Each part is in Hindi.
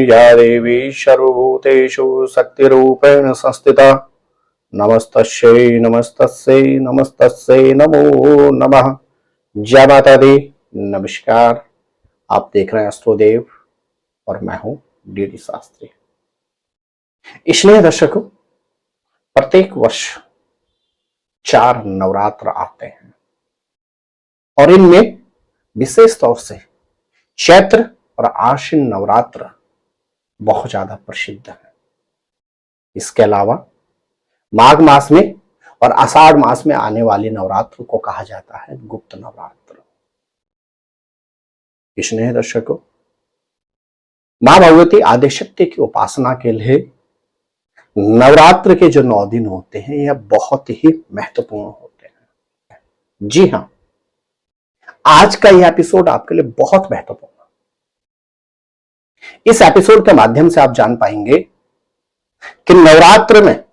या देवी सर्वभूतेषु शक्तिरूपेण संस्थिता। नमस्तस्यै नमस्तस्यै नमस्तस्यै नमो नमः। जय माता दी। नमस्कार, आप देख रहे हैं एस्ट्रोदेव और मैं हूं डीडी शास्त्री। इसलिए दर्शकों, प्रत्येक वर्ष 4 नवरात्र आते हैं और इनमें विशेष तौर से चैत्र और आश्विन नवरात्र बहुत ज्यादा प्रसिद्ध है। इसके अलावा माघ मास में और आषाढ़ मास में आने वाले नवरात्र को कहा जाता है गुप्त नवरात्र। इसलिए दर्शकों, मां भगवती आदिशक्ति की उपासना के लिए नवरात्र के जो 9 दिन होते हैं यह बहुत ही महत्वपूर्ण होते हैं। जी हां, आज का यह एपिसोड आपके लिए बहुत महत्वपूर्ण है। इस एपिसोड के माध्यम से आप जान पाएंगे कि नवरात्र में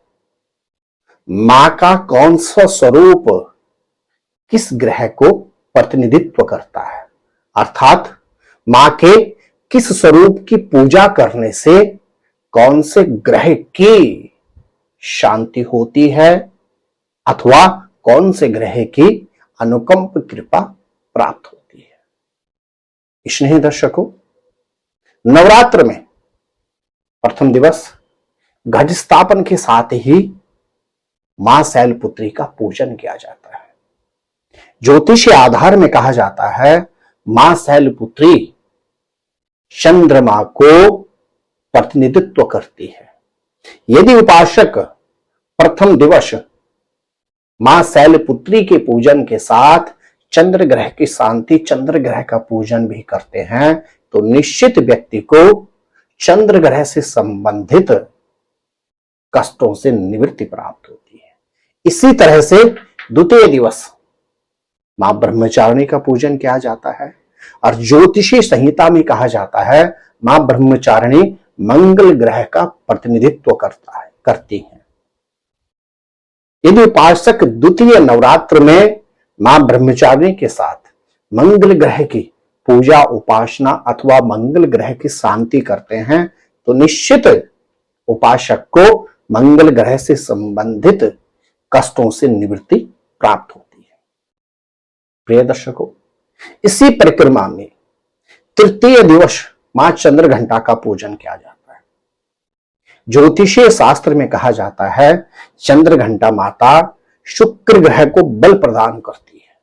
मां का कौन सा स्वरूप किस ग्रह को प्रतिनिधित्व करता है, अर्थात मां के किस स्वरूप की पूजा करने से कौन से ग्रह की शांति होती है अथवा कौन से ग्रह की अनुकंप कृपा प्राप्त होती है। इसलिए दर्शकों, नवरात्र में प्रथम दिवस घट स्थापन के साथ ही मां शैलपुत्री का पूजन किया जाता है। ज्योतिषीय आधार में कहा जाता है मां शैलपुत्री चंद्रमा को प्रतिनिधित्व करती है। यदि उपासक प्रथम दिवस मां शैलपुत्री के पूजन के साथ चंद्र ग्रह की शांति, चंद्र ग्रह का पूजन भी करते हैं तो निश्चित व्यक्ति को चंद्र ग्रह से संबंधित कष्टों से निवृत्ति प्राप्त होती है। इसी तरह से द्वितीय दिवस मां ब्रह्मचारिणी का पूजन किया जाता है और ज्योतिषी संहिता में कहा जाता है मां ब्रह्मचारिणी मंगल ग्रह का प्रतिनिधित्व करती है। यदि उपासक द्वितीय नवरात्र में मां ब्रह्मचारिणी के साथ मंगल ग्रह की पूजा उपासना अथवा मंगल ग्रह की शांति करते हैं तो निश्चित उपासक को मंगल ग्रह से संबंधित कष्टों से निवृत्ति प्राप्त होती है। प्रिय दर्शकों, इसी परिक्रमा में तृतीय दिवस मां चंद्र घंटा का पूजन किया जाता है। ज्योतिषीय शास्त्र में कहा जाता है चंद्र घंटा माता शुक्र ग्रह को बल प्रदान करती है।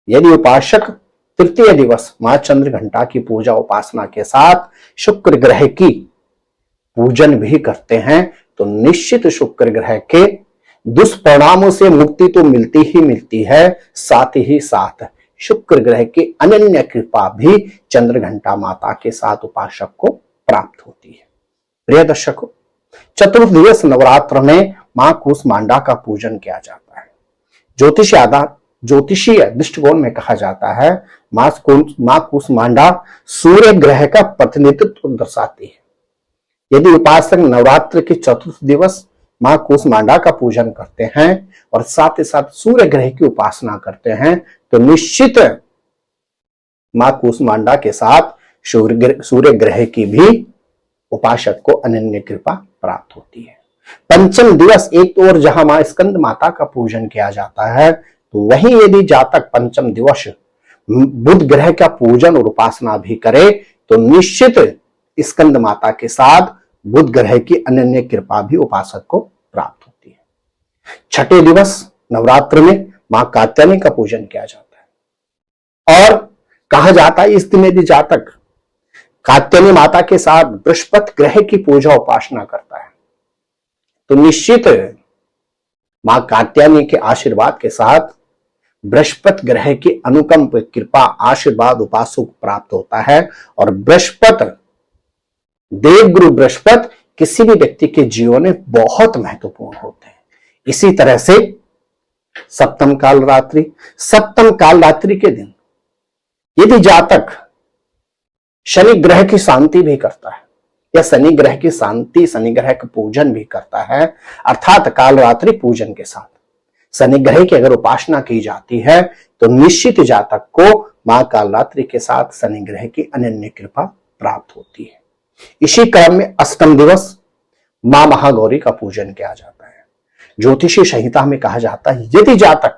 यदि उपासक तृतीय दिवस मां चंद्र घंटा की पूजा उपासना के साथ शुक्र ग्रह की पूजन भी करते हैं तो निश्चित शुक्र ग्रह के दुष्परिणामों से मुक्ति तो मिलती ही मिलती है, साथ ही साथ शुक्र ग्रह की अनन्य कृपा भी चंद्र घंटा माता के साथ उपासक को प्राप्त होती है। प्रिय दर्शकों, चतुर्थ दिवस नवरात्र में मां कूष्मांडा का पूजन किया जाता है। ज्योतिषीय दृष्टिकोण में कहा जाता है मां कूष्मांडा सूर्य ग्रह का प्रतिनिधित्व दर्शाती है। यदि उपासक नवरात्र के चतुर्थ दिवस मां कूष्मांडा का पूजन करते हैं और साथ ही साथ सूर्य ग्रह की उपासना करते हैं तो निश्चित मां कूष्मांडा के साथ सूर्य ग्रह की भी उपासक को अनन्य कृपा प्राप्त होती है। पंचम दिवस एक तो और जहां मां स्कंद माता का पूजन किया जाता है तो वहीं यदि जातक पंचम दिवस बुध ग्रह का पूजन और उपासना भी करे तो निश्चित स्कंद माता के साथ बुध ग्रह की अनन्य कृपा भी उपासक को प्राप्त होती है। छठे दिवस नवरात्र में मां कात्यायनी का पूजन किया जाता है और कहा जाता है इस दिन यदि जातक कात्यायनी माता के साथ बृहस्पति ग्रह की पूजा उपासना करता है तो निश्चित मां कात्यायनी के आशीर्वाद के साथ बृहस्पति ग्रह की अनुकंप कृपा आशीर्वाद उपासक को प्राप्त होता है और बृहस्पति देवगुरु बृहस्पति किसी भी व्यक्ति के जीवन में बहुत महत्वपूर्ण होते हैं। इसी तरह से सप्तम काल रात्रि के दिन यदि जातक शनि ग्रह की शांति भी करता है या शनि ग्रह की शांति शनि ग्रह का पूजन भी करता है, अर्थात काल रात्रि पूजन के साथ शनि ग्रह की अगर उपासना की जाती है तो निश्चित जातक को मां काल रात्रि के साथ शनि ग्रह की अनन्य कृपा प्राप्त होती है। इसी क्रम में अष्टम दिवस मां महागौरी का पूजन किया जाता है। ज्योतिषी संहिता में कहा जाता है यदि जातक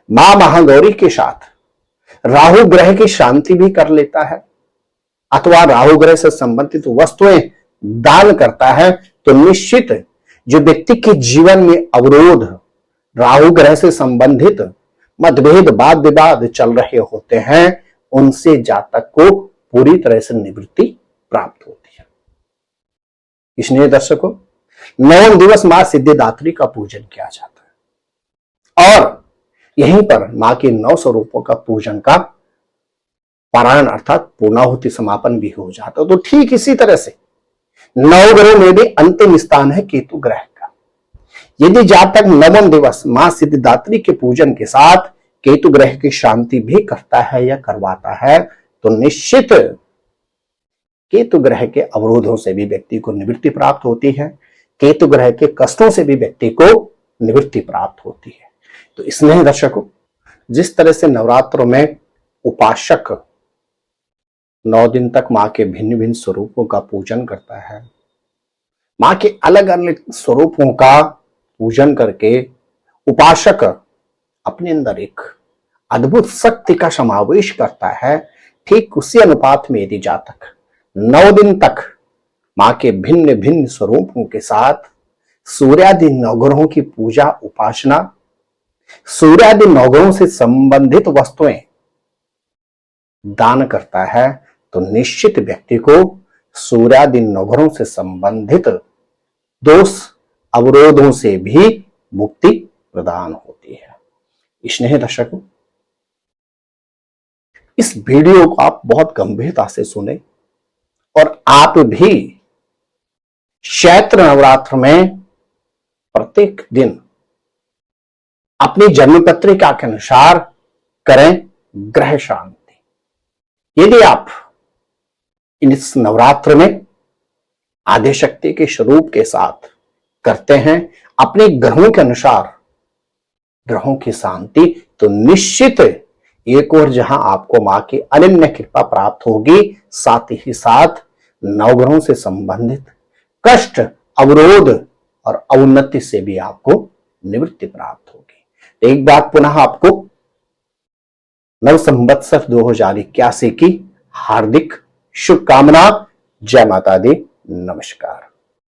मां महागौरी के साथ राहु ग्रह की शांति भी कर लेता है अथवा राहु ग्रह से संबंधित वस्तुएं दान करता है तो निश्चित जो व्यक्ति के जीवन में अवरोध, राहु ग्रह से संबंधित मतभेद, वाद विवाद चल रहे होते हैं, उनसे जातक को पूरी तरह से निवृत्ति प्राप्त होती है। इसलिए दर्शकों, नवम दिवस मां सिद्धिदात्री का पूजन किया जाता है और यहीं पर मां के 9 स्वरूपों का पूजन का पारायण अर्थात पूर्णाहुति समापन भी हो जाता है। तो ठीक इसी तरह से नवग्रह में भी अंतिम स्थान है केतु ग्रह का। यदि जातक नवम दिवस मां सिद्धिदात्री के पूजन के साथ केतु ग्रह की शांति भी करता है या करवाता है तो निश्चित केतु ग्रह के अवरोधों से भी व्यक्ति को निवृत्ति प्राप्त होती है, केतु ग्रह के कष्टों से भी व्यक्ति को निवृत्ति प्राप्त होती है। तो इसलिए दर्शकों, जिस तरह से नवरात्रों में उपासक 9 दिन तक मां के भिन्न भिन्न स्वरूपों का पूजन करता है, मां के अलग अलग स्वरूपों का पूजन करके उपासक अपने अंदर एक अद्भुत शक्ति का समावेश करता है, ठीक उसी अनुपात में यदि जातक 9 दिन तक मां के भिन्न भिन्न स्वरूपों के साथ सूर्यादि नवग्रहों की पूजा उपासना, सूर्यादि नवग्रहों से संबंधित वस्तुएं दान करता है तो निश्चित व्यक्ति को सूर्यादि नवग्रहों से संबंधित दोष अवरोधों से भी मुक्ति प्रदान होती है। इसलिए दर्शकों, इस वीडियो को आप बहुत गंभीरता से सुने और आप भी चैत्र नवरात्र में प्रत्येक दिन अपनी जन्म पत्रिका के अनुसार करें ग्रह शांति। यदि आप इस नवरात्र में आदि शक्ति के स्वरूप के साथ करते हैं अपने ग्रहों के अनुसार ग्रहों की शांति, तो निश्चित एक और जहां आपको मां की अनन्य कृपा प्राप्त होगी, साथ ही साथ नवग्रहों से संबंधित कष्ट, अवरोध और अवनति से भी आपको निवृत्ति प्राप्त होगी। एक बात पुनः आपको नव संवत्सर 2081 की हार्दिक शुभकामना। जय माता दी, नमस्कार।